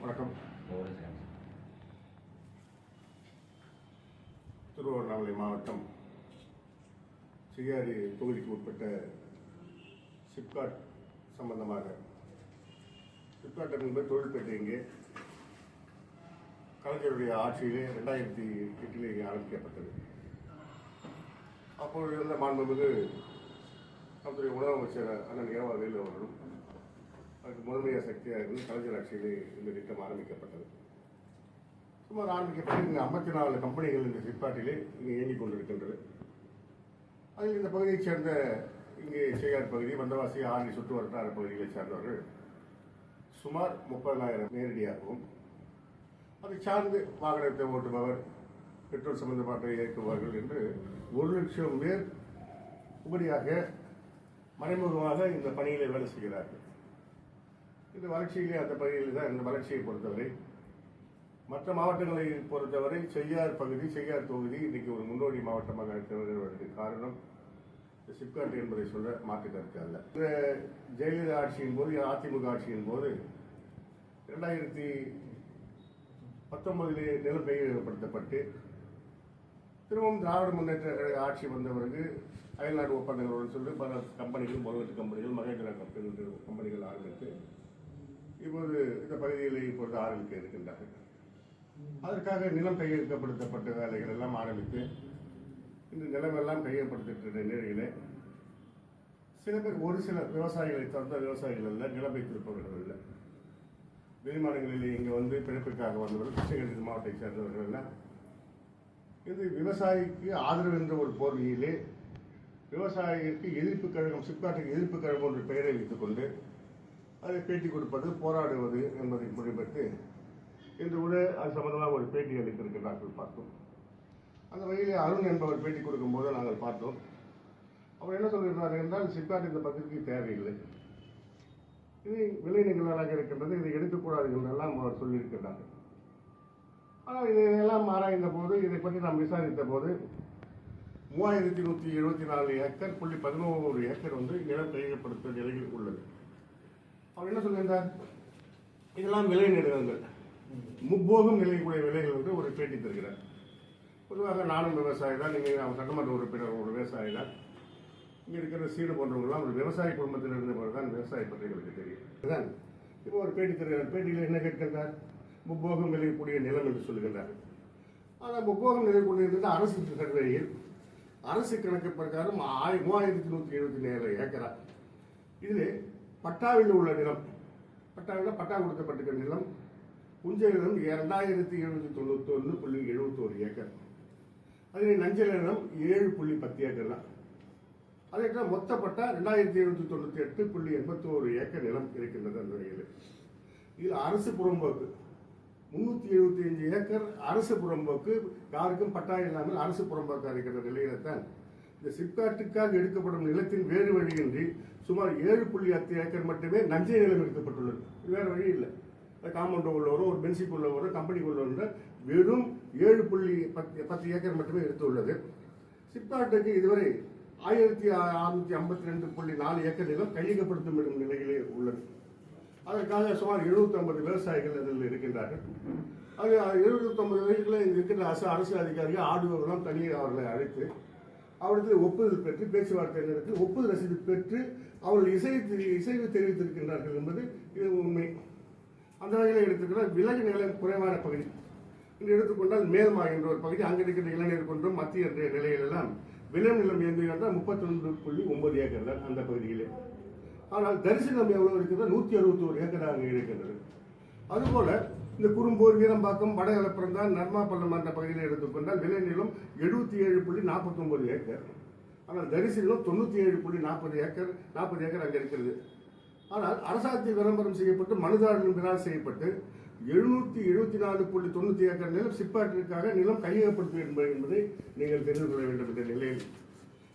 வணக்கம். திருவண்ணாமலை மாவட்டம் சிஆர்இ தொகுதிக்கு உட்பட்ட சிப்காட் சம்பந்தமாக சிப்காட் என்பது தொழில்பேட்டை இங்கே கலைஞருடைய ஆட்சியிலே 2008 ஆரம்பிக்கப்பட்டது. அப்பொழுது இருந்த மாண்புமிகு நம்முடைய உணவு அமைச்சர் அண்ணன் ஏவா வேலு அவர்களும் அதுக்கு முதன்மையாக சக்தியாக இருந்து கலைஞர் ஆட்சியிலே இந்த திட்டம் ஆரம்பிக்கப்பட்டது. சுமார் ஆரம்பிக்கப்பட்டு இங்கே 54 கம்பெனிகள் இந்த சிப்காட்டிலே இங்கே இயங்கிக் கொண்டிருக்கின்றது. அதில் இந்த பகுதியைச் சேர்ந்த இங்கே செய்யார் பகுதி, வந்தவாசி, ஆரணி சுற்று வட்டார பகுதிகளைச் சேர்ந்தவர்கள் சுமார் 30,000 நேரடியாகவும், அதை சார்ந்து வாகனத்தை ஓட்டுபவர், பெட்ரோல் சம்பந்தப்பட்ட இயக்குபவர்கள் என்று 1,00,000 பேர் உபரியாக மறைமுகமாக இந்த பணியிலே வேலை செய்கிறார்கள். இந்த வளர்ச்சியிலே அந்த பகுதியில் தான் இந்த வளர்ச்சியை பொறுத்தவரை மற்ற மாவட்டங்களை பொறுத்தவரை செய்யார் பகுதி, செய்யார் தொகுதி இன்றைக்கு ஒரு முன்னோடி மாவட்டமாக இருக்கிறதற்கு காரணம் சிப்காட் என்பதை சொல்ல மாற்று கருத்து அல்ல. இந்த ஜெயலலிதா ஆட்சியின் போது, அதிமுக ஆட்சியின் போது 2019 நிலம் கையகப்படுத்தப்பட்டு திரும்பவும் திராவிட முன்னேற்ற கழக ஆட்சி வந்த பிறகு அயல்நாடு ஒப்பந்தங்களுடன் சொல்லி பல கம்பெனிகள், முதலீட்டு கம்பெனிகள், மகேந்திரா கம்பெனிகள் ஆரம்பித்து இப்போது இந்த பகுதியில் இப்பொழுது ஆரம்பிக்க இருக்கின்றார்கள். அதற்காக நிலம் கையகப்படுத்தப்பட்ட வேலைகள் எல்லாம் ஆரம்பித்து இந்த நிலமெல்லாம் கையகப்படுத்திட்ட நிலையிலே சில பேர், ஒரு சில விவசாயிகளை தவிர்த்த விவசாயிகள் அல்ல, நிலம் வைத்திருப்பவர்கள் அல்ல, வெளிமாநிலங்களில் இங்கே வந்து பிறப்புக்காக வந்தவர்கள், கிருஷ்ணகிரி மாவட்டத்தை சேர்ந்தவர்கள் எல்லாம் இது விவசாயிக்கு ஆதரவு என்ற ஒரு போர்வையிலே விவசாயிக்கு எதிர்ப்பு கழகம், சிப்காட்டுக்கு எதிர்ப்பு கழகம் என்ற பெயரை வைத்துக் கொண்டு அதை பேட்டி கொடுப்பது, போராடுவது என்பதை முடிவெடுத்து இன்று கூட அது சம்பந்தமாக ஒரு பேட்டி அளித்திருக்கிறார்கள் பார்த்தோம். அந்த வகையில் அருண் என்பவர் பேட்டி கொடுக்கும்போது நாங்கள் பார்த்தோம். அவர் என்ன சொல்கிறார் என்றால், சிப்காட் இந்த பகுதிக்கு தேவையில்லை, இது விளைநிலங்களாக இருக்கின்றது, இதை எடுக்கக்கூடாது என்றெல்லாம் அவர் சொல்லியிருக்கிறார்கள். ஆனால் இதையெல்லாம் ஆராய்ந்த போது, இதை பற்றி நாம் விசாரித்த போது 3174 ஏக்கர், 11 ஏக்கர் வந்து நிலம் கையகப்படுத்த நிலையில் உள்ளது. அவர் என்ன சொல்கின்றார், இதெல்லாம் விளை நிலங்கள், முப்போகம் நிலைக்கூடிய விலைகள் என்று ஒரு பேட்டி தருகிறார். பொதுவாக நானும் விவசாயி தான், நீங்கள் சட்டமன்ற உறுப்பினர் ஒரு விவசாயி தான், இங்கே இருக்கிற சீடு போன்றவங்களாம் ஒரு விவசாய குடும்பத்தில் இருந்தவர் தான், விவசாய பற்றி எங்களுக்கு தெரியும். இதுதான் இப்போ ஒரு பேட்டி தருகிறார். பேட்டியில் என்ன கேட்கின்றார், முப்போகம் விளையக்கூடிய நிலம் என்று சொல்லுகின்றார். ஆனால் முப்போகம் விளையக்கூடியது அரசு சர்வேயில் அரசு கணக்கு பிரகாரம் 3177 ஏக்கரா. இதில் பட்டாவில் உள்ள நிலம், பட்டாவில் பட்டா கொடுக்கப்பட்டிருக்கிற நிலம், புஞ்சை நிலம் 2791.71 ஏக்கர். அதில் நஞ்சல் நிலம் 7.10 ஏக்கர் தான். அதே மொத்த பட்டா 2798.81 ஏக்கர் நிலம் இருக்கின்றது. அந்த வகையில் இதில் அரசு புறம்போக்கு 375 ஏக்கர் அரசு புறம்போக்கு, யாருக்கும் பட்டா இல்லாமல் அரசு புறம்போக்காக இருக்கிற நிலையில தான் இந்த சிப்காட்டுக்காக எடுக்கப்படும் நிலத்தின் வேறு வழியின்றி சுமார் 7.10 ஏக்கர் மட்டுமே நஞ்சை நிலம் எடுக்கப்பட்டுள்ளது. வேறு வழி இல்லை. காம்பவுண்ட் உள்ளவரோ, ஒரு பென்சிக் உள்ளவரோ, கம்பெனிக்குள்ளவரோ வெறும் 7.10 ஏக்கர் மட்டுமே எடுத்துள்ளது. சிப்காட்டுக்கு இதுவரை 1652.4 ஏக்கர் நிலம் கையகப்படுத்தும் நிலையிலே உள்ளது. அதற்காக சுமார் 750 விவசாயிகள் அதில் இருக்கின்றார்கள். அது 750 வயதில் இருக்கின்ற அரசு அதிகாரிகள் ஆடுவர்களெல்லாம் தனியாக அவர்களை அழைத்து அவர்களுக்கு ஒப்புதல் பெற்று பேச்சுவார்த்தை நடத்தி ஒப்புதல் ரசீது பெற்று அவர்கள் இசைவு தெரிவித்திருக்கின்றார்கள் என்பது இது உண்மை. அந்த வகையில் எடுத்துக்கிறார். விலகு நிலம் குறைவான பகுதி இன்று எடுத்துக்கொண்டால் மேல்மா என்ற ஒரு பகுதி, அங்கே இருக்கிற இளைஞர் கொண்டும் மத்திய நிலையிலெல்லாம் விளை நிலம் இயங்குகின்றால் 31.9 ஏக்கர் தான் அந்த பகுதியிலே. ஆனால் தரிசனம் எவ்வளவு இருக்கிறது, 161 ஏக்கராக இருக்கின்றது. அதுபோல இந்த குறும்பூர், வீரம்பாக்கம், வடகலப்புறந்தான், நர்மாப்பள்ளம் என்ற பகுதியில் எடுத்துக்கொண்டால் விளை நிலம் 77.49 ஏக்கர். ஆனால் தரிசனம் 97.40 ஏக்கர் அங்கே இருக்கிறது. ஆனால் அரசாங்கத்தில் விளம்பரம் செய்யப்பட்டு மனுதாரர்கள் செய்யப்பட்டு 774.90 ஏக்கர் நிலம் சிப்காட்டிற்காக நிலம் கையகப்படுத்துவது என்பதை நீங்கள் தெரிந்து கொள்ள வேண்டும் என்ற நிலையில்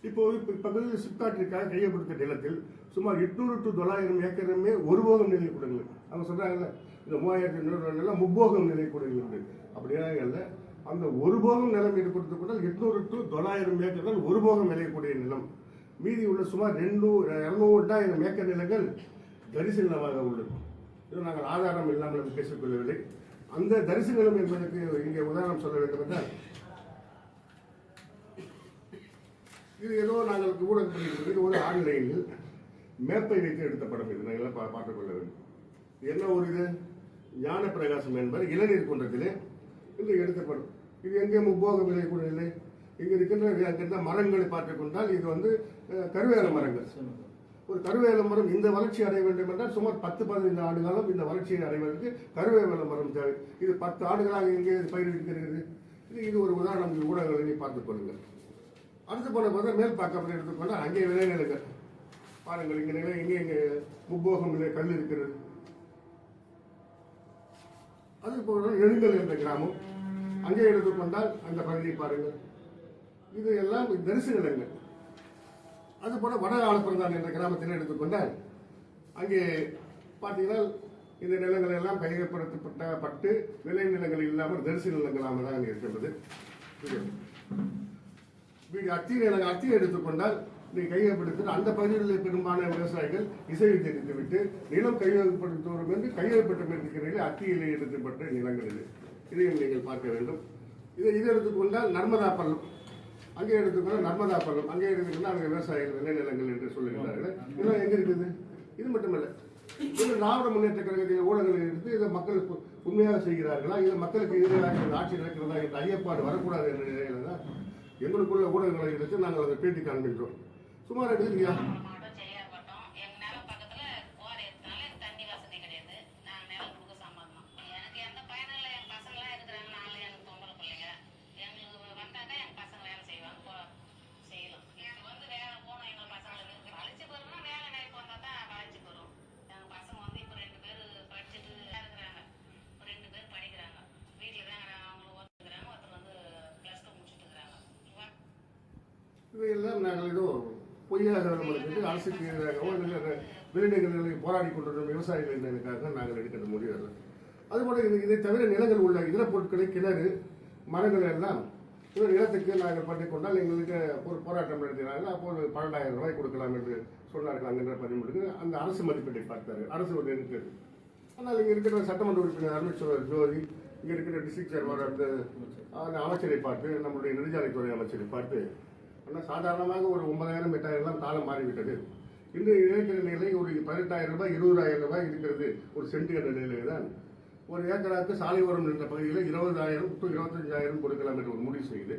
இப்போது இப்பகுதியில் சிப்காட்டிற்காக கையகப்படுத்த நிலத்தில் சுமார் 800 to 900 ஏக்கருமே ஒருபோகம் நிலை கூடங்கள். அவங்க சொல்றாங்கல்ல, இந்த 3200 நிலம் முப்போகம் நிலை கூடங்கள். அப்படியாக அல்ல, அந்த ஒருபோகம் நிலம் ஏற்படுத்தப்பட்டால் 800 to 900 ஏக்கர் தான் ஒருபோகம் விளையக்கூடிய நிலம். மீதி உள்ள சுமார் 200-2000 ஏக்கர் நிலங்கள் தரிசு நிலமாக உள்ளது. இது நாங்கள் ஆதாரம் இல்லாமல் பேசிக்கொள்ளவில்லை. அந்த தரிசனம் என்பதற்கு இங்கே உதாரணம் சொல்ல வேண்டும் என்றால், இது ஏதோ நாங்கள் ஊடகத்தில் ஒரு ஆன்லைனில் மேப்பை வைத்து எடுத்த படம். இது நாங்கள் பார்த்துக் கொள்ள வேண்டும். என்ன ஒரு இது ஞான பிரகாசம் என்பது இளநீர் குன்றத்திலே இன்று எடுத்த படம். இது எங்கே முப்போக விலை கூட இல்லை. இங்கே இருக்கின்ற மரங்களை பார்த்துக் கொண்டால் இது வந்து கருவேல மரங்கள். ஒரு கருவேல மரம் இந்த வளர்ச்சி அடைய வேண்டும் என்றால் சுமார் 10-15 ஆண்டு காலம் இந்த வளர்ச்சியை அடைவதற்கு கருவேல மரம் தேவை. இது 10 ஆண்டுகளாக எங்கே பயிரிடுகிறது. இது ஒரு உதாரணம். ஊடகங்களை பார்த்துக் கொள்ளுங்கள். அடுத்து போன போது மேல் பார்க்கப்பட்டு எடுத்துக்கொண்டால் அங்கே விளைநிலங்கள் பாருங்கள். இங்கே நிலை இங்கே முப்போகம் நிலை கல் இருக்கிறது. அது போல எழுங்கல் என்ற கிராமம் அங்கே எடுத்துக்கொண்டால் அந்த பகுதியை பாருங்கள். இது எல்லாம் தரிசு நிலங்கள். அதுபோல வட ஆலப்புறந்தான் என்ற கிராமத்தில் எடுத்துக்கொண்டால் அங்கே பார்த்தீங்கன்னா இந்த நிலங்கள் எல்லாம் கையகப்படுத்தப்பட்டு விளை நிலங்கள் இல்லாமல் தரிசு நிலங்களாக தான் இருக்கின்றது. அத்தியை எடுத்துக்கொண்டால் நீ கையகப்படுத்த அந்த பகுதிகளில் பெரும்பாலான விவசாயிகள் இசையை தெரிவித்துவிட்டு நிலம் கையகப்படுத்துவோம் என்று கையகப்பட்ட இருக்கிறீர்கள். அத்தியிலே எடுக்கப்பட்ட நிலங்கள் இது. இதையும் நீங்கள் பார்க்க வேண்டும். இதை எடுத்துக்கொண்டால் நர்மதா பள்ளம் அங்கே எடுத்துக்கொண்டால் நர்மதா பள்ளம் அங்கே எடுத்துக்கொண்டால் அங்கே விவசாயிகள் விளைநிலங்கள் என்று சொல்லுகிறார்கள். இதெல்லாம் எங்கே இருக்குது? இது மட்டுமல்ல, இது திராவிட முன்னேற்ற கழகத்தின் ஊடகங்கள் எடுத்து இதை மக்கள் உண்மையாக செய்கிறார்களா, இது மக்களுக்கு எதிராக ஆட்சி நடக்கிறதா என்ற ஐயப்பாடு வரக்கூடாது என்ற நிலையில தான் எங்களுக்குள்ள ஊடகங்களை எடுத்து நாங்கள் அதை பேட்டி காண்பிக்கிறோம். சுமார் இல்லையா? இவையெல்லாம் நாங்கள் ஏதோ பொய்யாக நம்மளுக்கு அரசுக்கு எதிராகவோ இல்லை விளைநிலங்களை போராடி கொண்டிருந்த விவசாயிகள் என்பதற்காக நாங்கள் எடுக்கின்ற முடிவு. அதுபோல இதை தவிர நிலங்கள் உள்ள இதர பொருட்களை கிணறு மரங்கள் எல்லாம் இவர் நிலத்துக்கு நாங்கள் பண்ணிக்கொண்டால் எங்களுக்கு ஒரு போராட்டம் நடத்தினார்கள். அப்போது 12,000 ரூபாய் கொடுக்கலாம் என்று சொன்னார்கள். அங்கின்ற பதிமூணுக்கு அந்த அரசு மதிப்பீட்டை பார்த்தாரு. அரசு ஒரு இருக்கிறது. ஆனால் இங்கே இருக்கிற சட்டமன்ற உறுப்பினர் அருமைச்சர் ஜோதி, இங்கே இருக்கிற டிஸ்ட்ரிக்ட் சேர்மன் அந்த அமைச்சரை பார்த்து, நம்முடைய நெடுஞ்சாலைத்துறை அமைச்சரை பார்த்து, ஆனால் சாதாரணமாக ஒரு 9,000 8,000 காலம் மாறிவிட்டது. இன்று இருக்கிற நிலை ஒரு 18,000 ரூபாய் 20,000 ரூபாய் இருக்கிறது ஒரு சென்ட் என்ற நிலையில தான் ஒரு ஏக்கராக்கு சாலை ஓரம் என்ற பகுதியில் 20,000 to 25,000 கொடுக்கலாம் என்று ஒரு முடிவு செய்து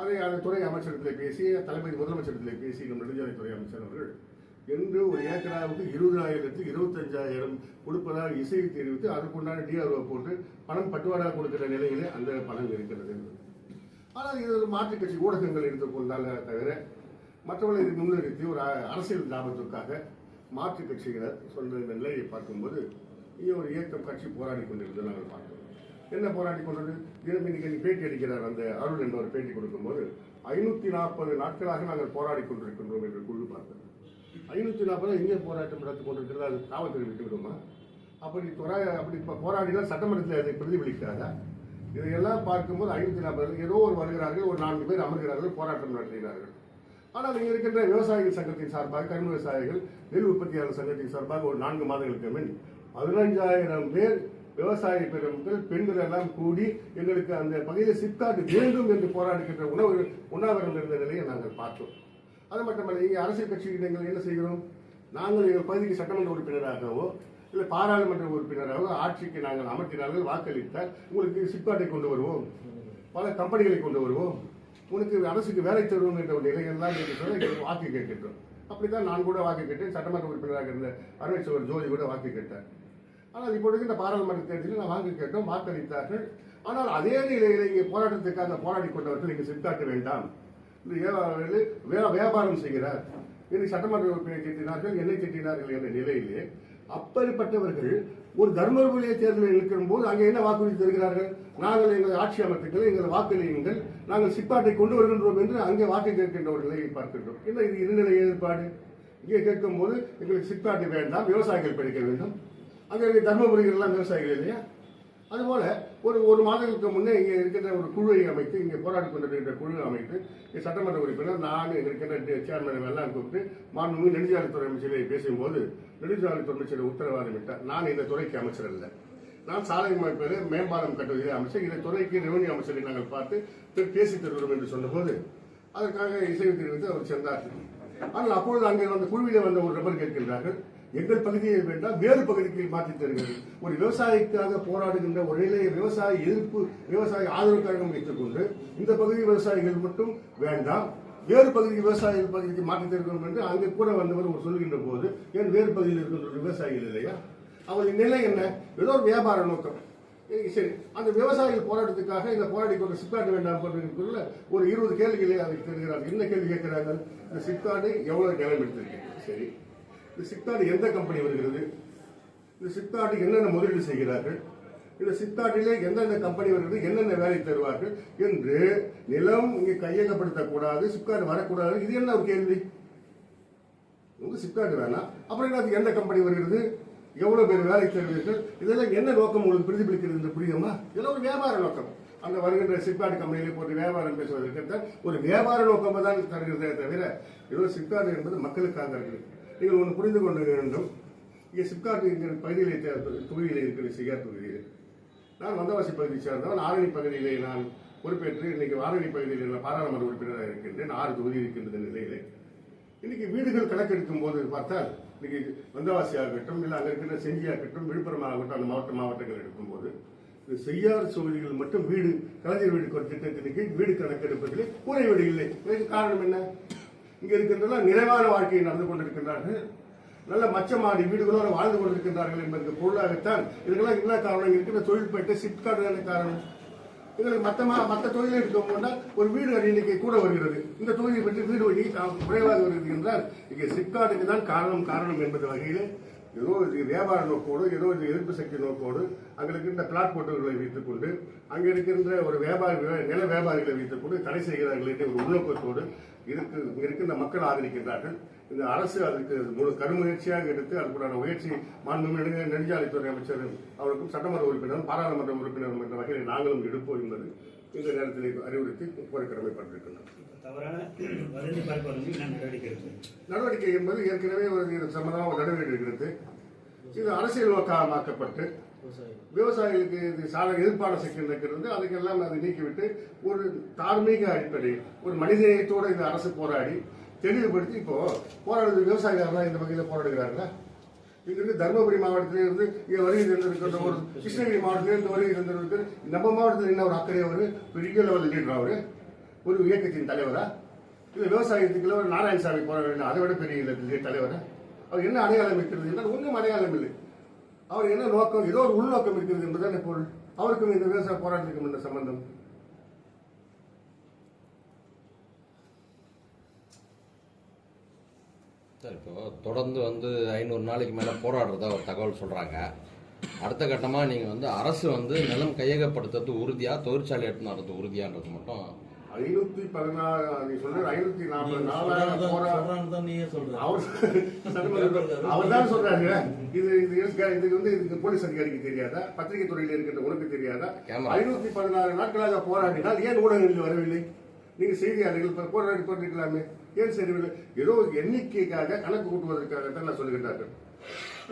அதை அந்த துறை அமைச்சரத்தில் பேசி தலைமை முதலமைச்சரத்தில் பேசி நம் நெடுஞ்சாலைத்துறை அமைச்சர் அவர்கள் என்று ஒரு ஏக்கராவுக்கு 20,000 25,000 கொடுப்பதாக இசையை தெரிவித்து அதுக்குண்டான டிஆர்ஓ போட்டு பணம் பட்டுவாடாக கொடுக்கிற நிலையிலே அந்த பணம் இருக்கிறது. ஆனால் இது ஒரு மாற்றுக் கட்சி ஊடகங்கள் எடுத்துக்கொண்டால தவிர மற்றவர்களை இது முன்னிறுத்தி ஒரு அரசியல் லாபத்திற்காக மாற்றுக் கட்சியினர் சொல்ற நிலையை பார்க்கும்போது இங்கே ஒரு இயக்கம் கட்சி போராடி கொண்டிருந்தது நாங்கள் பார்த்தோம். என்ன போராடி கொண்டது? இன்னைக்கு பேட்டி அளிக்கிறார் அந்த அருள் என்பவர் பேட்டி கொடுக்கும்போது 540 நாட்களாக நாங்கள் போராடி கொண்டிருக்கின்றோம் என்று குழு பார்த்தோம். 540 எங்கே போராட்டம் நடத்தி கொண்டிருக்கிறது? அது காவல்துறை விட்டு விடுமா? அப்படி போராடினால் சட்டமன்றத்தில் அதை பிரதிபலிக்காதா? இதையெல்லாம் பார்க்கும்போது 540 ஏதோ ஒரு வருகிறார்கள், ஒரு 4 பேர் அமர்கிறார்கள், போராட்டம் நடத்துகிறார்கள். ஆனால் இங்கே இருக்கின்ற விவசாயிகள் சங்கத்தின் சார்பாக கரும்பு விவசாயிகள் நெல் உற்பத்தியாளர் சங்கத்தின் சார்பாக ஒரு 4 மாதங்களுக்கு முன் 15,000 பேர் விவசாய பெருமக்கள் பெண்கள் எல்லாம் கூடி எங்களுக்கு அந்த பகுதியில் சிப்காட் வேண்டும் என்று போராடுகின்ற உண்ணாவிரதம் இருந்த நிலையை நாங்கள் பார்த்தோம். அது மட்டுமல்ல, இங்கே அரசியல் கட்சிகள் என்ன செய்கிறோம்? நாங்கள் எங்கள் பகுதிக்கு சட்டமன்ற உறுப்பினராகவோ இல்லை பாராளுமன்ற உறுப்பினராகவோ ஆட்சிக்கு நாங்கள் அமர்த்தினார்கள், வாக்களித்தால் உங்களுக்கு சிப்காட்டை கொண்டு வருவோம், பல கம்பெனிகளை கொண்டு வருவோம், உனக்கு அரசுக்கு வேலை தருவோம் என்ற ஒரு நிலையெல்லாம் என்று சொல்ல வாக்கு கேட்கின்றோம். அப்படித்தான் நான் கூட வாக்கு கேட்டேன். சட்டமன்ற உறுப்பினராக இருந்த அருமைச்சவர் ஜோதி கூட வாக்கு கேட்டார். ஆனால் இப்பொழுது இந்த பாராளுமன்ற தேர்தலில் நான் வாக்கு கேட்டோம், வாக்களித்தார்கள். ஆனால் அதே நிலையில் இங்கே போராட்டத்துக்காக போராடி கொண்டவர்கள் இங்கே சிப்காட்ட வேண்டாம், இந்த வியாபாரம் செய்கிறார் என்று சட்டமன்ற உறுப்பினரை திட்டினார்கள், என்னை திட்டினார்கள் என்ற நிலையிலே அப்படிப்பட்டவர்கள் ஒரு தர்மபுரிய தேர்தலில் நிற்கும் போது அங்கே என்ன வாக்குறுதி தருகிறார்கள்? நாங்கள் எங்கள் ஆட்சி அமைப்புகளை எங்கள் வாக்களியுங்கள், நாங்கள் சிப்பாட்டை கொண்டு வருகின்றோம் என்று அங்கே வாக்கு கேட்கின்ற ஒரு நிலையை பார்க்கின்றோம். என்ன இது இருநிலை ஏற்பாடு? இங்கே கேட்கும் போது எங்களுக்கு சிப்பாட்டை வேண்டாம், விவசாயிகள் படிக்க வேண்டும். அங்கே தர்மபுரிகள் எல்லாம் விவசாயிகள் இல்லையா? அதுபோல ஒரு மாதங்களுக்கு முன்னே இங்கே இருக்கின்ற ஒரு குழுவை அமைத்து, இங்கே போராடி கொண்டிருக்கின்ற குழு அமைத்து, இங்கே சட்டமன்ற உறுப்பினர் நான் இருக்கின்ற சேர்மன் எல்லாம் கூப்பிட்டு மாண்புமிகு நெடுஞ்சாலைத்துறை அமைச்சரை பேசும்போது, நெடுஞ்சாலைத்துறை அமைச்சர் உத்தரவாதம் விட்டார், நான் இந்த துறைக்கு அமைச்சர் அல்ல, நான் சாலை அமைப்பது மேம்பாலம் கட்டுவதிலே அமைச்சர், இந்த துறைக்கு ரெவன்யூ அமைச்சரை நாங்கள் பார்த்து பேசி தருகிறோம் என்று சொன்னபோது அதற்காக இசைவு தெரிவித்து அவர் சென்றார். ஆனால் அப்பொழுது அங்கே வந்த குழுவிலே வந்த ஒரு நபர் கேட்கின்றார்கள், எங்கள் பகுதியை வேண்டாம் வேறு பகுதிக்கு மாற்றி தருகிறது. ஒரு விவசாயிக்காக போராடுகின்ற ஒரு நிலையை விவசாய எதிர்ப்பு விவசாய ஆதரவு கழகம் வைத்துக் கொண்டு இந்த பகுதி விவசாயிகள் மட்டும் வேண்டாம், வேறு பகுதிக்கு விவசாய பகுதிக்கு மாற்றி தருகிறோம் என்று அங்கே கூட வந்தவர் ஒரு சொல்கின்ற போது, ஏன் வேறு பகுதியில் இருக்கின்ற விவசாயிகள் இல்லையா? அவரின் நிலை என்ன? ஏதோ ஒரு வியாபார நோக்கம். சரி, அந்த விவசாயிகள் போராட்டத்துக்காக இந்த போராடி கொண்டு சிப்காட் வேண்டாம் பண்ணுறதுக்குள்ள ஒரு 20 கேள்விகளை அதுக்கு தெரிகிறார்கள். என்ன கேள்வி கேட்கிறார்கள்? இந்த சிப்காட் எவ்வளவு நிலம் எடுத்திருக்கு? சரி, இந்த சிப்காட் எந்த கம்பெனி வருகிறது? இந்த சிப்காட்டுக்கு என்னென்ன முதலீடு செய்கிறார்கள்? இந்த சிப்காட்டிலே எந்தெந்த கம்பெனி வருகிறது, என்னென்ன வேலை தருவார்கள் என்று நிலம் இங்கே கையகப்படுத்தக்கூடாது, சிப்காட் வரக்கூடாது. இது என்ன ஒரு கேள்வி? சிப்காட் வேணாம், அப்புறம் அதுக்கு எந்த கம்பெனி வருகிறது, எவ்வளவு பேர் வேலை தருவீர்கள், இதெல்லாம் என்ன நோக்கம் உங்களுக்கு பிரதிபலிக்கிறது என்று புரியுமா? இதெல்லாம் ஒரு வியாபார நோக்கம். அந்த வருகின்ற சிப்காட் கம்பெனியிலே போட்டு வியாபாரம் பேசுவதற்கு ஒரு வியாபார நோக்கம் தான் தருகிறதே தவிர ஏதோ சிப்காட் என்பது மக்களுக்காக இருக்கிறது. நீங்கள் ஒன்று புரிந்து கொண்டு வேண்டும். இங்கே சிப்காட் என்கிற பகுதியிலே தொகுதியில் இருக்கிற சிகார் தொகுதியில் நான் வந்தவாசி பகுதியை சேர்ந்தவன். ஆரணி பகுதியிலே நான் பொறுப்பேற்று இன்னைக்கு ஆரணி பகுதியில் பாராளுமன்ற உறுப்பினராக இருக்கின்றேன். 6 தொகுதி இருக்கின்ற நிலையிலே இன்னைக்கு வீடுகள் கணக்கெடுக்கும் போது பார்த்தால், இன்னைக்கு வந்தவாசி ஆகட்டும், இல்லை அங்கே இருக்கிற செஞ்சி ஆகட்டும், விழுப்புரம் ஆகட்டும், அந்த மாவட்டங்கள் எடுக்கும்போது இந்த செய்யார் தொகுதிகள் மட்டும் வீடு கலைஞர் வீடு திட்டத்தின் கீழ் வீடு கணக்கெடுப்பதிலே கூரை வீடு இல்லை. இதற்கு காரணம் என்ன? இங்கே இருக்கின்றன நிறைவான வாழ்க்கையை நடந்து கொண்டிருக்கின்றார்கள், நல்ல மச்சமாடி வீடுகளோடு வாழ்ந்து கொண்டிருக்கின்றார்கள் என்பதற்கு பொருளாகத்தான் இதுக்கெல்லாம் என்ன காரணம்? இருக்கிற தொழில்பேட்டை சிப்காட் தானே காரணம். எங்களுக்கு மற்ற தொழிலை எடுத்துக் கொண்டால் ஒரு வீடு எண்ணிக்கை கூட வருகிறது, இந்த தொழிலை பற்றி வீடு எண்ணிக்கை குறைவாக வருகிறது என்றால் இங்கே சிப்காட்டுக்கு தான் காரணம் என்பது வகையில் ஏதோ வியாபார நோக்கோடு, ஏதோ எதிர்ப்பு சக்தி நோக்கோடு அங்கே இருக்கின்ற பிளாட் போட்டோர்களை வைத்துக் கொண்டு அங்கே இருக்கின்ற ஒரு நில வியாபாரிகளை வைத்துக் கொண்டு தடை செய்கிறார்கள் என்ற ஒரு உள்நோக்கத்தோடு இருக்கின்ற மக்கள் ஆதரிக்கின்றார்கள். இந்த அரசு அதுக்கு முழு கருமுயற்சியாக எடுத்து அதுக்குண்டான முயற்சி மாண்புமிகு நெடுஞ்சாலைத்துறை அமைச்சர் அவருக்கும் சட்டமன்ற உறுப்பினரும் பாராளுமன்ற உறுப்பினரும் என்ற வகையில் நாங்களும் எடுப்போம் என்பது இந்த நேரத்தில் அறிவுறுத்தி கோரி கடமைப்பட்டிருக்கின்றோம். நடவடிக்கை என்பது ஏற்கனவே ஒரு சம்பந்தமாக நடவடிக்கை இருக்கிறது. இது அரசியல் நோக்கமாக்கப்பட்டு விவசாயிகளுக்கு இது எதிர்ப்பான சக்தி இருக்கிறது, அதுக்கெல்லாம் அதை நீக்கிவிட்டு ஒரு தார்மீக அடிப்படை ஒரு மனிதநேயத்தோடு இந்த அரசு போராடி தெளிவுபடுத்தி இப்போ போராடுறது விவசாயிகள் இந்த வகையில் போராடுகிறார்களா? இங்கிருந்து தருமபுரி மாவட்டத்திலிருந்து இங்கே வருகை தந்திருக்கின்ற ஒரு கிருஷ்ணகிரி மாவட்டத்திலிருந்து வருகை தந்திருக்கிற நம்ம மாவட்டத்தில் என்ன ஒரு அக்கறை அவரு பெரிய லெவல் லீடர், அவரு ஒரு இயக்கத்தின் தலைவரா? இல்லை விவசாயத்துக்குள்ள ஒரு நாராயணசாமி போராட அதை விட பெரிய தலைவரா? அவர் என்ன அடையாளம் இருக்கிறது என்றால் ஒன்றும் அடையாளம் இல்லை. அவர் என்ன நோக்கம்? ஏதோ ஒரு உள்நோக்கம் இருக்கிறது என்பதுதான் பொருள். அவருக்கும் இந்த விவசாய போராட்டத்துக்கும் என்ன சம்பந்தம்? சார், இப்போ தொடர்ந்து 500 நாளைக்கு மேலே போராடுறதா ஒரு தகவல் சொல்கிறாங்க. அடுத்த கட்டமாக நீங்கள் அரசு நிலம் கையகப்படுத்துறது உறுதியா, தொழிற்சாலை எடுத்துன்னு வர்றது உறுதியான்றது மட்டும் 514 நீ சொல்ற 544 அவர் தான் சொல்றாங்க. இதுக்கு போலீஸ் அதிகாரிக்கு தெரியாதா? பத்திரிகை துறையில் இருக்கின்ற உனக்கு தெரியாதா? 516 நாட்களாக போராடினால் ஏன் ஊடகங்களில் வரவில்லை? நீங்க செய்தியாளர்கள் போராடி போட்டிருக்கலாமே, ஏன் சரிவில்லை? ஏதோ எண்ணிக்கைக்காக கணக்கு கூட்டுவதற்காகத்தான் நான் சொல்லுகின்றார்கள்.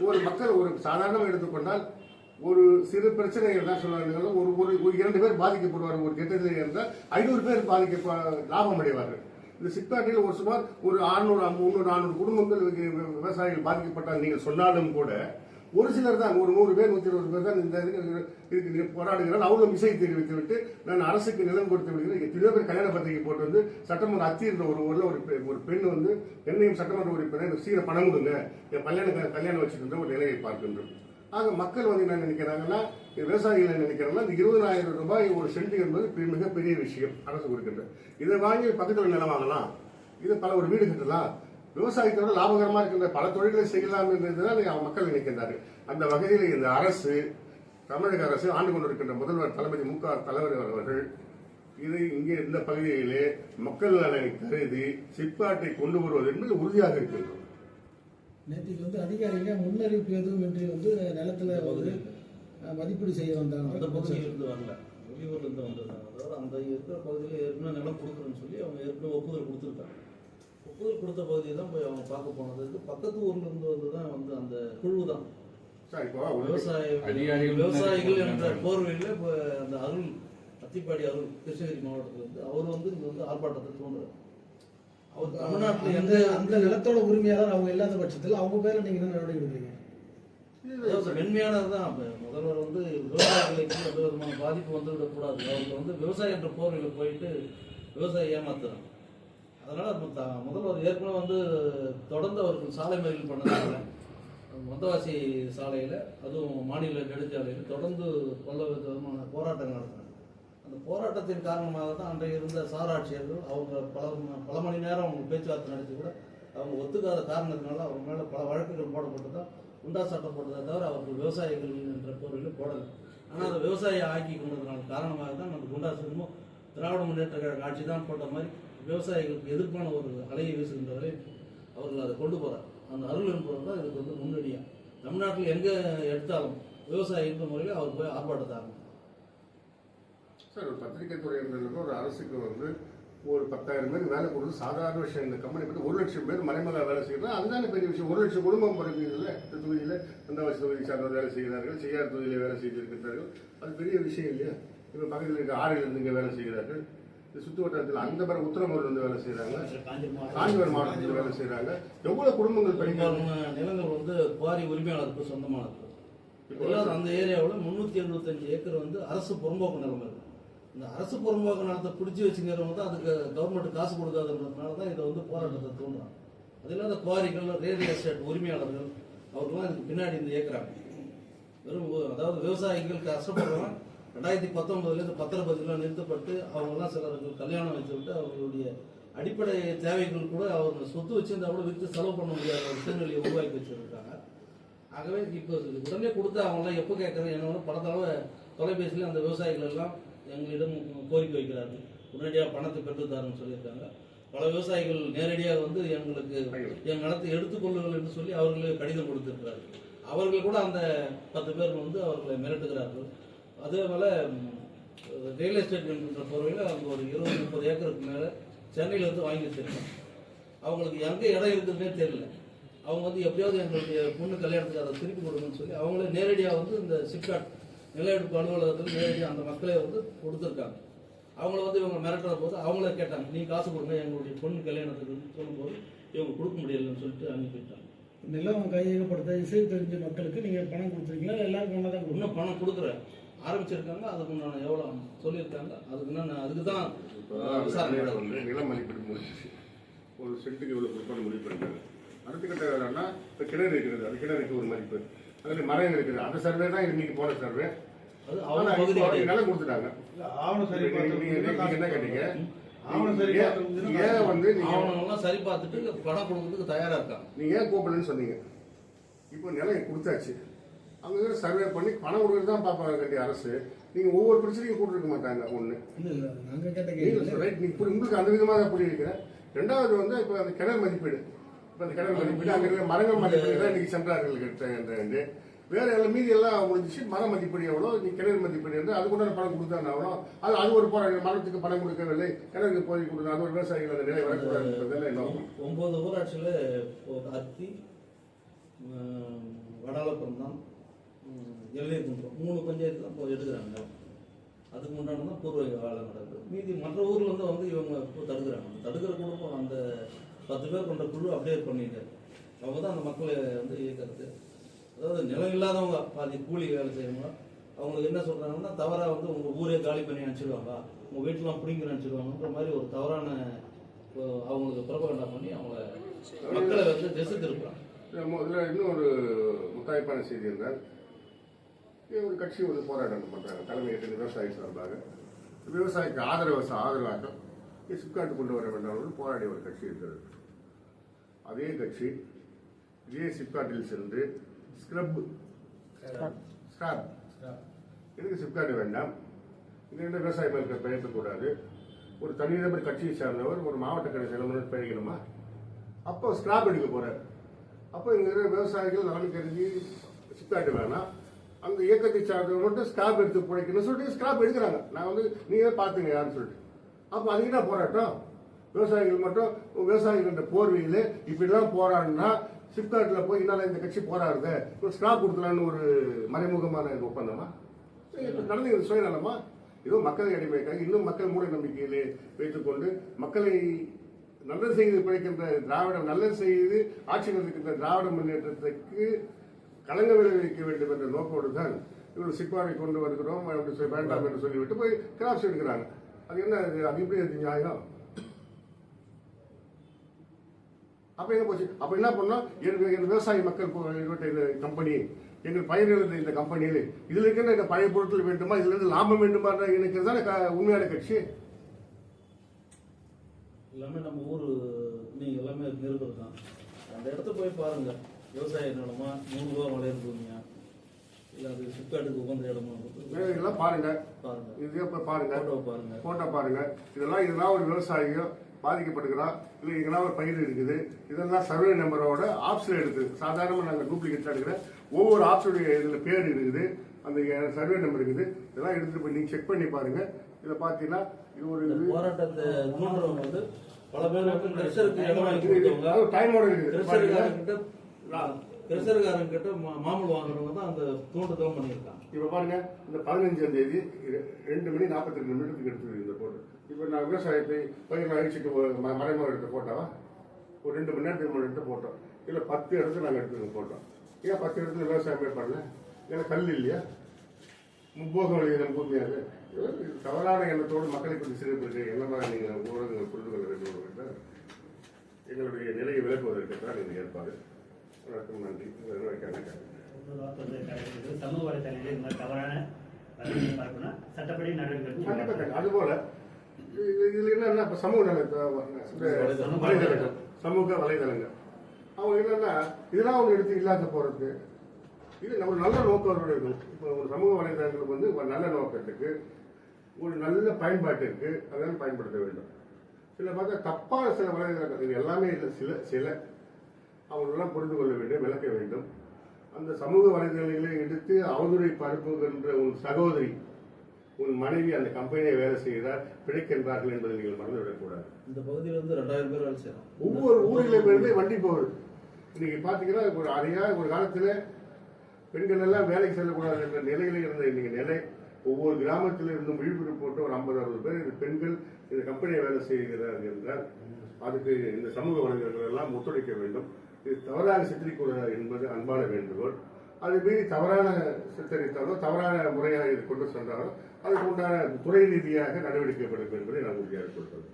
ஒரு மக்கள் ஒரு சாதாரணமாக எடுத்துக்கொண்டால் ஒரு சிறு பிரச்சனைகள் தான் சொல்லுவாங்க. ஒரு 2 பேர் பாதிக்கப்படுவார்கள். ஒரு திட்டத்தில் இருந்தால் 500 பேர் லாபம் அடைவார்கள். இந்த சிப்காட்டில் சுமார் ஒரு 400 குடும்பங்கள் விவசாயிகள் பாதிக்கப்பட்டால் நீங்கள் சொன்னாலும் கூட ஒரு சிலர் தான், ஒரு 100 பேர் 120 பேர் தான் இந்த இதுக்கு போராடுகிறார். அவங்களும் இசை தெரிவித்து விட்டு நான் அரசுக்கு நிலம் கொடுத்து விடுகிறேன். எத்தனையோ பேர் கல்யாண பத்திரிகை போட்டு சட்டமன்ற அத்தியிருந்த ஒரு ஊரில் ஒரு பெண் என்னையும் சட்டமன்ற உறுப்பினர் சீர பணம் கொடுங்க, என் கல்யாணம் வச்சுக்கின்ற ஒரு நிலையை பார்க்கின்றோம். ஆக மக்கள் என்ன நினைக்கிறாங்கன்னா, விவசாயிகள் என்ன நினைக்கிறாங்கன்னா, இந்த 20,000 ரூபாய் ஒரு சென்ட் என்பது மிகப்பெரிய விஷயம் அரசு கொடுக்கின்ற. இதை வாங்கி பக்கத்தில் நிலம் வாங்கலாம், இது ஒரு வீடு கட்டலாம், விவசாயத்தோட லாபகரமாக இருக்கின்ற பல தொழில்களை செய்யலாம் என்றுதான் மக்கள் நினைக்கின்றார்கள். அந்த வகையில் இந்த அரசு, தமிழக அரசு ஆண்டு கொண்டிருக்கின்ற முதல்வர் தளபதி மு க தலைவர் அவர்கள் இதை இங்கே இந்த பகுதியிலே மக்கள் நலனை கருதி சிப்காட்டை கொண்டு வருவது என்பது உறுதியாக இருக்கின்றோம். நேற்றுக்கு அதிகாரிங்க முன்னறிவிப்பு எதுவும் இன்றி நிலத்துல மதிப்பீடு செய்ய வந்தாங்க. அந்த பகுதியிலிருந்து வரல, வெளியூர்லேருந்து வந்திருந்தாங்க. அதாவது அந்த இருக்கிற பகுதியில் ஏற்கனவே நிலம் கொடுக்குறேன்னு சொல்லி அவங்க ஏற்கனவே ஒப்புதல் கொடுத்துருக்காங்க. ஒப்புதல் கொடுத்த பகுதியை தான் போய் அவங்க பார்க்க போனதுக்கு பக்கத்து ஊர்லேருந்து வந்து தான் வந்து அந்த குழு தான் சார் இப்போ விவசாயிகள் என்ற போர்வையில் இப்போ அந்த அருள் அத்திப்பாடி அருள் கிருஷ்ணகிரி மாவட்டத்தில் வந்து அவர் வந்து இங்கே வந்து ஆர்ப்பாட்டத்தை தூண்டுறார். அவர் தமிழ்நாட்டில் அந்த அந்த நிலத்தோட உரிமையாளர் அவங்க இல்லாத பட்சத்தில் அவங்க பேரை நீங்க என்ன நடவடிக்கை எடுக்கிறீங்க? மென்மையானது தான். முதல்வர் வந்து விவசாயிகளுக்கு எந்த விதமான பாதிப்பு வந்துவிடக்கூடாது. அவங்க வந்து விவசாயம் என்ற போர்வையில் போயிட்டு விவசாயி ஏமாத்துறாங்க. அதனால முதல்வர் ஏற்கனவே வந்து தொடர்ந்து அவர்கள் சாலை மறியல் பண்ணதுனால மொத்தவாசி சாலையில் அதுவும் மாநில நெடுஞ்சாலையில் தொடர்ந்து பல விதமான போராட்டங்கள் நடத்தினாங்க. அந்த போராட்டத்தின் காரணமாக தான் அன்றைய இருந்த சார் ஆட்சியர்கள் அவங்க பல மணி நேரம் அவங்க பேச்சுவார்த்தை நடத்தி கூட அவங்க ஒத்துக்காத காரணத்தினால அவங்க மேலே பல வழக்குகள் போடப்பட்டு தான் குண்டா சட்டம் போட்டதை தவிர அவர்கள் விவசாயிகள் என்ற பொருளில் போடலை. ஆனால் அந்த விவசாயியை ஆக்கி கொண்டதுனால காரணமாக தான் அந்த குண்டா சட்டமும் திராவிட முன்னேற்ற கழக ஆட்சி தான் போட்ட மாதிரி விவசாயிகளுக்கு எதிர்ப்பான ஒரு அலையை வீசுகின்ற வரை அவர்கள் அதை கொண்டு போகிறார். அந்த அருள் என்பவர் தான் இதுக்கு வந்து முன்னடியாக தமிழ்நாட்டில் எங்கே எடுத்தாலும் விவசாயி என்ற முறையில் அவர் போய் ஆர்ப்பாட்டத்தை ஆரம்பித்தார். சார் ஒரு பத்திரிகை துறையினருக்கு ஒரு அரசுக்கு வந்து ஒரு 10,000 பேர் வேலை கொடுத்து சாதாரண விஷயம். இந்த கம்பெனி பற்றி 1,00,000 பேர் மறைமுக வேலை செய்யணும், அதுதானே பெரிய விஷயம். 1,00,000 குடும்பம் பிறகுல இந்த தொகுதியில் வந்தவாசி தொகுதி சார்ந்த வேலை செய்கிறார்கள், செய்யாத தொகுதியில் வேலை செய்திருக்கிறார்கள். அது பெரிய விஷயம் இல்லையா? இப்போ பக்கத்தில் இருக்க ஆறிலிருந்து இங்கே வேலை செய்கிறார்கள். இந்த சுற்று வட்டாரத்தில் அந்த பிறகு உத்தரமூர்லேருந்து வேலை செய்கிறாங்க, காஞ்சிபுரம் மாவட்டத்தில் வேலை செய்கிறாங்க. எவ்வளோ குடும்பங்கள் பெரும்பாலான நிலங்கள் வந்து குவாரி உரிமையாளருக்கு சொந்தமானது. இப்போல்லாம் அந்த ஏரியாவில் 375 ஏக்கர் வந்து அரசு புறம்போக்கு நிலம் இருக்கு. இந்த அரசு புறம்போக்கு நிலத்தை பிடிச்சி வச்சுக்கிறவங்க தான் அதுக்கு கவர்மெண்ட் காசு கொடுக்காதுன்றதுனால தான் இதை வந்து போராட்டத்தை தூண்டுறாங்க. அது இல்லாத குவாரிகள், ரியல் எஸ்டேட் உரிமையாளர்கள் அவர்கள்லாம் இதுக்கு பின்னாடி இந்த ஏற்கிறாங்க. வெறும் அதாவது விவசாயிகள் கஷ்டப்படுறவங்க 2019 இந்த பத்திரப்பதிவுலாம் நிறுத்தப்பட்டு அவங்கெல்லாம் சிலர்கள் கல்யாணம் வச்சு விட்டு அவர்களுடைய அடிப்படை தேவைகள் கூட அவங்க சொத்து வச்சிருந்தா கூட விற்று செலவு பண்ண முடியாத ஒரு சூழ்நிலையை உருவாக்கி வச்சிருக்காங்க. ஆகவே இப்போ உடனே கொடுத்து அவங்களாம் எப்போ கேட்குறது என்னோட பல தடவை தொலைபேசியில் அந்த விவசாயிகள் எல்லாம் எங்களிடம் கோரிக்கை வைக்கிறார்கள், உடனடியாக பணத்தை பெற்றுத்தாருன்னு சொல்லியிருக்காங்க. பல விவசாயிகள் நேரடியாக வந்து எங்களுக்கு என் நிலத்தை எடுத்துக்கொள்ளுங்கள் என்று சொல்லி அவர்களே கடிதம் கொடுத்திருக்கிறார்கள். அவர்கள் கூட அந்த 10 பேர் வந்து அவர்களை மிரட்டுகிறார்கள். அதே போல் ரியல் எஸ்டேட் என்கின்ற பொருளில் அவங்க ஒரு 20-30 ஏக்கருக்கு மேலே சென்னையிலேருந்து வாங்கி வச்சிருக்காங்க. அவங்களுக்கு எங்கே இடம் இருக்குதுன்னே தெரியல. அவங்க வந்து எப்படியாவது எங்களுடைய பொண்ணு கல்யாணத்துக்கு அதை திருப்பி கொடுங்கன்னு சொல்லி அவங்களே நேரடியாக வந்து இந்த சிப்காட் நில எடுப்பு அலுவலகத்தில் நேரடியாக அந்த மக்களே வந்து கொடுத்துருக்காங்க. அவங்கள வந்து இவங்க மிரட்டுற போது அவங்களே கேட்டாங்க, நீங்கள் காசு கொடுங்க எங்களுடைய பொண்ணு கல்யாணத்துக்கு சொல்லும்போது இவங்க கொடுக்க முடியலன்னு சொல்லிட்டு அனுப்பிட்டாங்க. நிலம் கையகப்படுத்த இசை தெரிஞ்ச மக்களுக்கு நீங்கள் பணம் கொடுத்துருக்கீங்களா? எல்லாருக்கும் ஒன்றா தான் இன்னும் பணம் கொடுக்குறேன் ஆரம்பிச்சிருக்காங்க. அதுக்கு நான் எவ்வளோ சொல்லியிருக்காங்க, அதுக்கு தான் விசாரணை நிலம் மதிப்பீடு முடிச்சு ஒரு சென்ட்டுக்கு இவ்வளோ கொடுப்பான்னு முடிவு பண்ணிட்டாங்க. அடுத்த கட்ட வேலைன்னா இப்போ கிணறு இருக்கிறது, அது கிணறுக்கு ஒரு மதிப்பு, அதில் மரம் இருக்குது, அந்த சர்வே தான் இன்னைக்கு போன சர்வே. நிலம் கொடுத்துட்டாங்க. என்ன கேட்டீங்க? ஏன் வந்து ஆவணங்கள்லாம் சரி பார்த்துட்டு பணம் கொடுக்கறதுக்கு தயாரா இருக்காங்க. நீங்க ஏன் கூப்பிடலன்னு சொன்னீங்க. இப்போ நிலம் கொடுத்தாச்சு, அவங்க சர்வே பண்ணி பணம் கொடுக்கறது தான் பார்ப்பாங்க கண்டிய அரசு. நீங்க ஒவ்வொரு பிரச்சனையும் கூட்டிருக்க மாட்டாங்க. ஒண்ணு உங்களுக்கு அந்த விதமாக தான் புரிய வைக்கிறேன். ரெண்டாவது வந்து இப்போ அந்த கிணறு மதிப்பீடு, இப்போ அந்த கிணறு மதிப்பீடு அங்கே இருக்கிற மரங்கள் மதிப்பீடு தான் இன்னைக்கு சென்றார்கள் கிட்ட. வேற எல்லாம் மீதி எல்லாம் முடிஞ்சிச்சு. மர மதிப்பீடு எவ்வளோ, நீ கிணறு மதிப்பீடு வந்து அதுக்குள்ள பணம் கொடுத்தாங்க அவ்வளோ. அது ஒரு போராட்டம். மரத்துக்கு பணம் கொடுக்கவில்லை, கிணறுக்கு போய் கொடுக்கணும். அது ஒரு விவசாயிகள் அந்த நிலை வரக்கூடாது. 9 ஊராட்சியில் அத்தி, வடாலப்புறம் தான், எல்லைக்குன்றம் 3 பஞ்சாயத்து தான் இப்போ எடுக்கிறாங்க. அதுக்கு முன்னாடி தான் பூர்வ வேலை நடக்குது. மீதி மற்ற ஊரில் வந்து இவங்க இப்போ தடுக்கிறாங்க. தடுக்கிற குழுப்பம் அந்த 10 பேர் கொண்ட குழு அப்படியே பண்ணிட்டாரு. அவங்க தான் அந்த மக்களை வந்து இயக்கிறது. அதாவது நிலம் இல்லாதவங்க பாதி கூலி வேலை செய்யறவங்க அவங்களுக்கு என்ன சொல்றாங்கன்னா தவறாக வந்து உங்கள் ஊரே காலி பண்ணி அனுப்பிச்சிடுவாங்க, உங்கள் வீட்டிலாம் பிடிங்கி அனுப்பிச்சிடுவாங்கன்ற மாதிரி ஒரு தவறான அவங்களுக்கு பிரபகண்டா பண்ணி அவங்கள மக்களை வந்து திசை திருப்புறாங்க. முதல்ல இன்னும் ஒரு முத்தாய்ப்பான செய்தி இருந்தால், ஒரு கட்சி ஒரு போராட்டம் பண்ணுறாங்க தலைமையேற்ற விவசாயி சார்பாக. விவசாயிக்கு ஆதரவாக சிப்காட் கொண்டு வர வேண்டாம் போராடிய ஒரு கட்சி இருக்கிறது. அதே கட்சி இதே சிப்காட்டில் சென்று ஸ்கிரப் எதுக்கு சிப்காட் வேண்டாம், இந்த விவசாய மேற்கு பெயர்க்கக்கூடாது, ஒரு தனிநபர் கட்சியை சார்ந்தவர் ஒரு மாவட்ட கட்சி செயலர் பெயர்க்கணுமா? அப்போ ஸ்கிராப் எடுக்க போறாரு. அப்போ இங்க இருக்கிற விவசாயிகள் நலன் கருதி சிப்காட் வேணாம், அந்த இயக்கத்தை சார்ந்தவங்க மட்டும் ஸ்கிராப் எடுத்து பிழைக்கணும்னு சொல்லிட்டு ஸ்கிராப் எடுக்கிறாங்க. நான் வந்து நீங்களே பார்த்துங்க யாருன்னு சொல்லிட்டு. அப்போ அதுக்கு என்ன போராட்டம்? விவசாயிகள் மட்டும் விவசாயிகள போர்வையில் இப்படிலாம் போராடினா சிப்காட்டில் போய் என்னால் இந்த கட்சி போராடுது ஸ்கிராப் கொடுக்கலான்னு ஒரு மறைமுகமான ஒப்பந்தமா நடந்து சுயநலமா? ஏதோ மக்களை அடிமைக்காக இன்னும் மக்கள் மூட நம்பிக்கையிலே வைத்துக்கொண்டு மக்களை நல்லது செய்து பிழைக்கின்ற நல்லது செய்து ஆட்சி நடத்துகின்ற திராவிட முன்னேற்றத்துக்கு களங்க விளைவிக்க வேண்டும் என்ற நோக்கோடு தான் இவர் சிப்பாவை கொண்டு வருகிறோம் வேண்டாம் என்று சொல்லிவிட்டு போய் கிராப்ஸ் எடுக்கிறாங்க. அது என்ன அது எப்படி அது நியாயம்? அப்ப என்ன போச்சு? அப்ப என்ன பண்ணோம்? என் விவசாய மக்கள் இந்த கம்பெனி எங்கள் பயிர்கள் இந்த கம்பெனியில் இதுல இருக்கின்ற இந்த பழைய பொருட்கள் வேண்டுமா, இதுல இருந்து லாபம் வேண்டுமா எனக்கு தானே உண்மையான கட்சி. எல்லாமே நம்ம ஊர் நீங்க எல்லாமே நிருபர் தான். அந்த இடத்த போய் பாருங்க. விவசாய நிலமா 100 ரூபா வளையல் பூமியா இல்ல அது சிப்காட்டுக்கு உகந்த இடமா இதெல்லாம் பாருங்க. இதே பாருங்க, போட்டோ பாருங்க. இதெல்லாம் ஒரு விவசாயியோ பாதிக்கப்படுகிறான் இல்லை இதெல்லாம் ஒரு பயிர் இருக்குது. இதெல்லாம் சர்வே நம்பரோட ஆப்ஷன் எடுக்குது. சாதாரணமாக நாங்கள் டூப்ளிகேட் எடுக்கிற ஒவ்வொரு ஆப்ஷனுடைய இதில் பேர் இருக்குது, அந்த சர்வே நம்பர் இருக்குது. இதெல்லாம் எடுத்துட்டு போய் நீங்கள் செக் பண்ணி பாருங்க. இதை பார்த்தீங்கன்னா இது ஒரு போராட்டத்தை தூண்டுறவங்க வந்து பல பேர் டைமோட இருக்குது. கிருஷ்ணர்காரன் கிட்ட மாமூல் வாங்குறவங்க தான் அந்த தூண்டுதல் பண்ணியிருக்காங்க. இப்போ பாருங்க, இந்த 15ஆம் தேதி 2 மணி 42 நிமிடத்துக்கு எடுத்துருக்கு இந்த போட்டோ. இப்போ நான் விவசாயத்தை பயிர் அழிச்சிட்டு மறைமுகம் எடுத்த போட்டோவா? ஒரு 2 மணி நேரத்துக்கு எடுத்த போட்டோம். இல்லை 10 இடத்துல நாங்கள் எடுத்துருக்கோம் போட்டோம். ஏன் 10 இடத்துல விவசாயமே பண்ணல? ஏன்னா கல் இல்லையா? முப்போகம் எழுதின பூமியாக தவறான எண்ணத்தோடு மக்களை குறித்து சிறப்பு என்னமா நீங்கள் ஊடகங்கள் புரிந்து கொள்ள வேண்டும். எங்களுடைய நிலையை விளக்குவதற்கு தான் இந்த ஏற்பாடு. வணக்கம், நன்றி. சமூக வலைதளங்களில் இந்த மாதிரி தவறான சட்டப்படி நடவடிக்கை. அதுபோல இதுல என்ன சமூக வலைதளங்கள் சமூக வலைதளங்கள் அவங்க என்னன்னா இதெல்லாம் அவங்க எடுத்து இல்லாத போறது. இது நம்ம நல்ல நோக்கம் இருக்கும். இப்போ ஒரு சமூக வலைதளங்களுக்கு வந்து ஒரு நல்ல நோக்கத்துக்கு ஒரு நல்ல பயன்பாட்டிற்கு அதெல்லாம் பயன்படுத்த வேண்டும். சில பார்த்தா தப்பான சில வலைதளங்கள் இது எல்லாமே இல்லை, சில அவங்களெல்லாம் புரிந்து கொள்ள வேண்டும், விளக்க வேண்டும். அந்த சமூக வலைதளங்களை எடுத்து அவதூறை பரப்புகின்ற உன் சகோதரி உன் மனைவி அந்த கம்பெனியை வேலை செய்கிறார் பிழைக்கின்றார்கள் என்பதை நீங்கள் மறந்துவிடக்கூடாது. இந்த பகுதியில் வந்து 2000 பேர் வேலை செய்யலாம். ஒவ்வொரு ஊரிலும் இருந்து வண்டி போகுது. இன்னைக்கு பாத்தீங்கன்னா ஒரு அறையா ஒரு காலத்துல பெண்கள் எல்லாம் வேலைக்கு செல்லக்கூடாது என்ற நிலையில இருந்த இன்னைக்கு நிலை. ஒவ்வொரு கிராமத்தில் இருந்தும் விழிப்புணர்வு போட்டு ஒரு 50-60 பேர் இந்த பெண்கள் இந்த கம்பெனியை வேலை செய்கிறார்கள் என்றால் அதுக்கு இந்த சமூக வலைதளங்கள் எல்லாம் ஒத்துழைக்க வேண்டும். இது தவறாக சித்தரிக்கூடாது என்பது அன்பான வேண்டுகோள். அது மீறி தவறான சித்தரித்தாலோ தவறான முறையாக இது கொண்டு சென்றாலோ அதுக்கு உண்டான துறை ரீதியாக நடவடிக்கை எடுக்கப்படும் என்பதை நான் உறுதியாக சொல்கிறேன்.